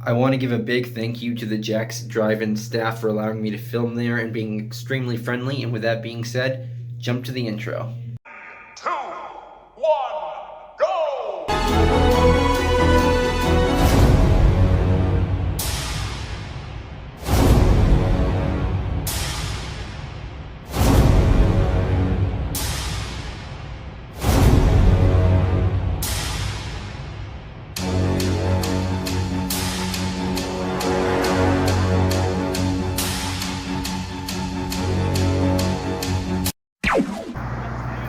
I want to give a big thank you to the Jack's Drive-In staff for allowing me to film there and being extremely friendly. And with that being said, jump to the intro. 2, 1, go!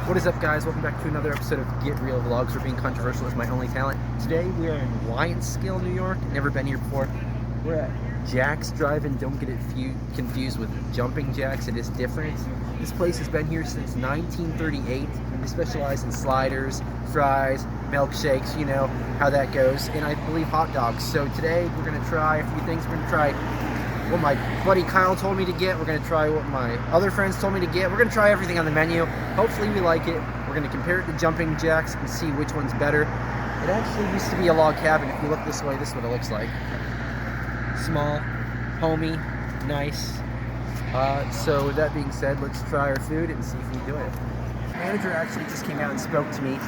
What is up, guys? Welcome back to another episode of Get Real Vlogs, where being controversial is my only talent. Today we are in Lionscale, New York. Never been here before. We're at Jack's Drive-In. Don't get it confused with Jumping Jack's. It is different. This place has been here since 1938. They specialize in sliders, fries, milkshakes, you know how that goes, and I believe hot dogs. So today we're going to try a few things. We're going to try what my buddy Kyle told me to get. We're going to try what my other friends told me to get. We're going to try everything on the menu. Hopefully we like it. We're going to compare it to Jumping Jack's and see which one's better. It actually used to be a log cabin. If you look this way, this is what it looks like. Small, homey, nice. So with that being said, let's try our food and see if we enjoy it. The manager actually just came out and spoke to me,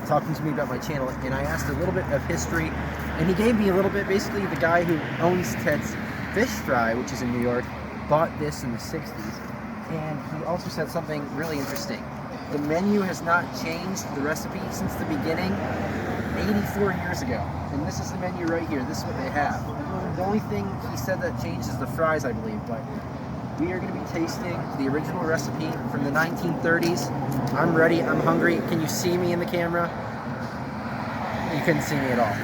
talking to me about my channel, and I asked a little bit of history, and he gave me a little bit. Basically, the guy who owns Ted's Fish Fry, which is in New York, bought this in the 60s, and he also said something really interesting. The menu has not changed the recipe since the beginning, 84 years ago, and this is the menu right here. This is what they have. The only thing he said that changed is the fries, I believe, but we are going to be tasting the original recipe from the 1930s. I'm ready, I'm hungry. Can you see me in the camera? You couldn't see me at all.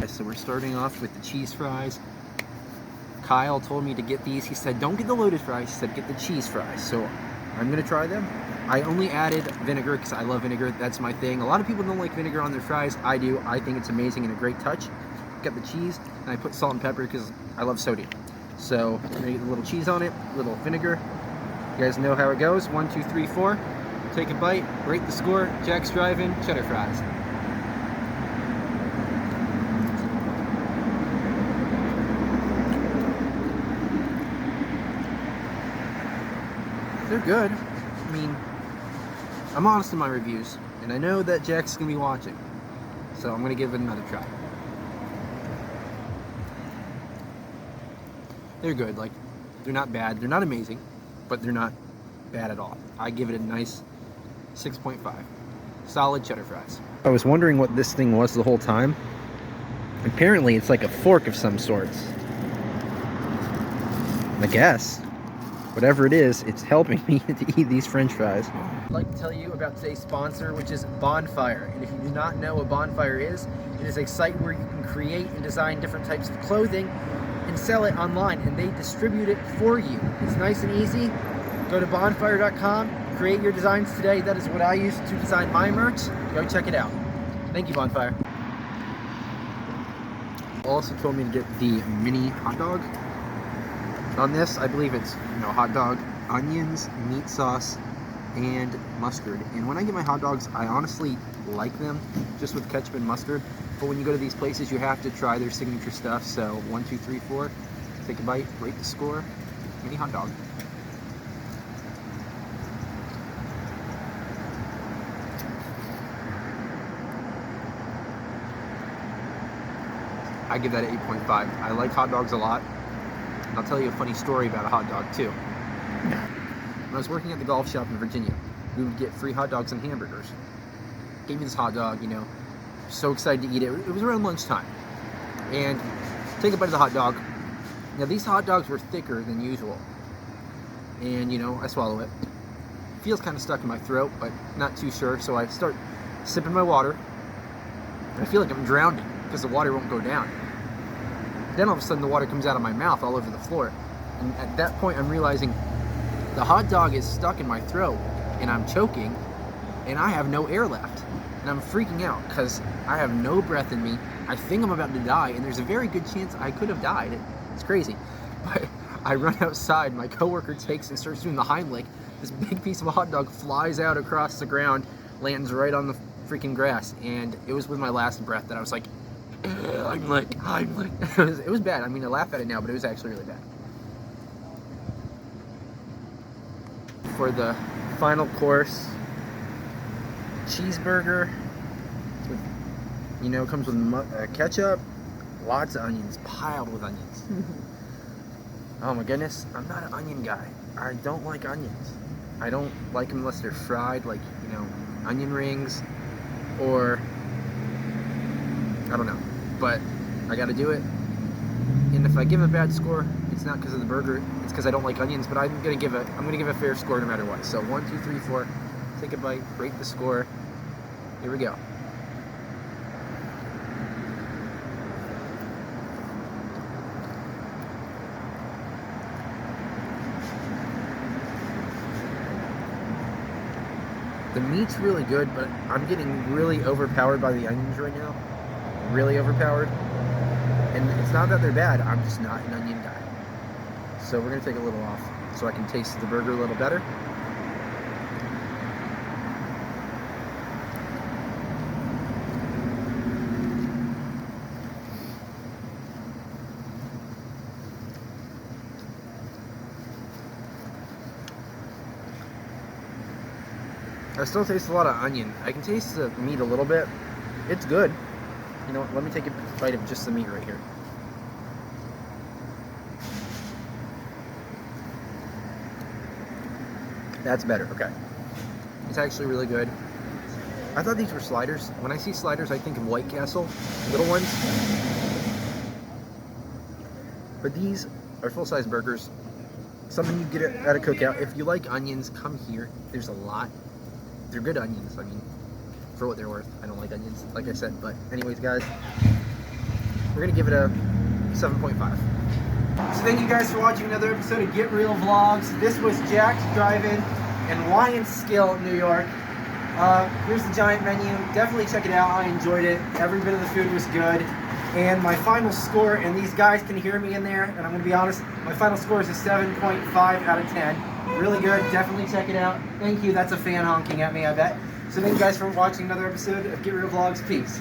So we're starting off with the cheese fries. Kyle told me to get these. He said, don't get the loaded fries. He said, get the cheese fries. So I'm going to try them. I only added vinegar because I love vinegar. That's my thing. A lot of people don't like vinegar on their fries. I do. I think it's amazing and a great touch. Got the cheese, and I put salt and pepper because I love sodium. So I'm going to get a little cheese on it, a little vinegar. You guys know how it goes. 1, 2, 3, 4. Take a bite, rate the score. Jack's Drive-In, cheddar fries. They're good. I mean, I'm honest in my reviews, and I know that Jack's gonna be watching, so I'm gonna give it another try. They're good. Like, they're not bad. They're not amazing, but they're not bad at all. I give it a nice 6.5. Solid cheddar fries. I was wondering what this thing was the whole time. Apparently, it's like a fork of some sorts. I guess. Whatever it is, it's helping me to eat these french fries. I'd like to tell you about today's sponsor, which is Bonfire. And if you do not know what Bonfire is, it is a site where you can create and design different types of clothing and sell it online, and they distribute it for you. It's nice and easy. Go to bonfire.com, create your designs today. That is what I use to design my merch. Go check it out. Thank you, Bonfire. Also told me to get the mini hot dog. On this, I believe it's, hot dog, onions, meat sauce, and mustard. And when I get my hot dogs, I honestly like them just with ketchup and mustard. But when you go to these places, you have to try their signature stuff. So 1, 2, 3, 4. Take a bite, rate the score. Mini hot dog. I give that an 8.5. I like hot dogs a lot. I'll tell you a funny story about a hot dog too. When I was working at the golf shop in Virginia, we would get free hot dogs and hamburgers. Gave me this hot dog, so excited to eat it. It was around lunchtime. And take a bite of the hot dog. Now these hot dogs were thicker than usual. And I swallow it. Feels kind of stuck in my throat, but not too sure. So I start sipping my water. And I feel like I'm drowning because the water won't go down. Then all of a sudden the water comes out of my mouth all over the floor. And at that point I'm realizing the hot dog is stuck in my throat and I'm choking and I have no air left. And I'm freaking out because I have no breath in me. I think I'm about to die, and there's a very good chance I could have died. It's crazy. But I run outside, my coworker takes and starts doing the Heimlich. This big piece of a hot dog flies out across the ground, lands right on the freaking grass, and it was with my last breath that I was like, I'm like, it was bad. I mean, I laugh at it now, but it was actually really bad. For the final course, cheeseburger, with, you know, comes with ketchup, lots of onions, piled with onions. Oh my goodness, I'm not an onion guy. I don't like onions. I don't like them unless they're fried, like, you know, onion rings, or I don't know. But I gotta do it. And if I give a bad score, it's not because of the burger, it's because I don't like onions, but I'm gonna give a fair score no matter what. So 1, 2, 3, 4, take a bite, rate the score. Here we go. The meat's really good, but I'm getting really overpowered by the onions right now. Really overpowered. And it's not that they're bad, I'm just not an onion guy. So we're gonna take a little off so I can taste the burger a little better. I still taste a lot of onion. I can taste the meat a little bit. It's good. You know what, let me take a bite of just the meat right here. That's better, okay. It's actually really good. I thought these were sliders. When I see sliders, I think of White Castle, little ones. But these are full-size burgers. Something you get at a cookout. If you like onions, come here. There's a lot. They're good onions, I mean, for what they're worth. I don't like onions, like I said, but anyways, guys, we're gonna give it a 7.5. So thank you guys for watching another episode of Get Real Vlogs. This was Jack's Drive-In in Lionskill, New York. Here's the giant menu. Definitely check it out. I enjoyed it. Every bit of the food was good. And my final score, and these guys can hear me in there, and I'm gonna be honest, my final score is a 7.5 out of 10. Really good. Definitely check it out. Thank you. That's a fan honking at me, I bet. So thank you guys for watching another episode of Get Real Vlogs. Peace.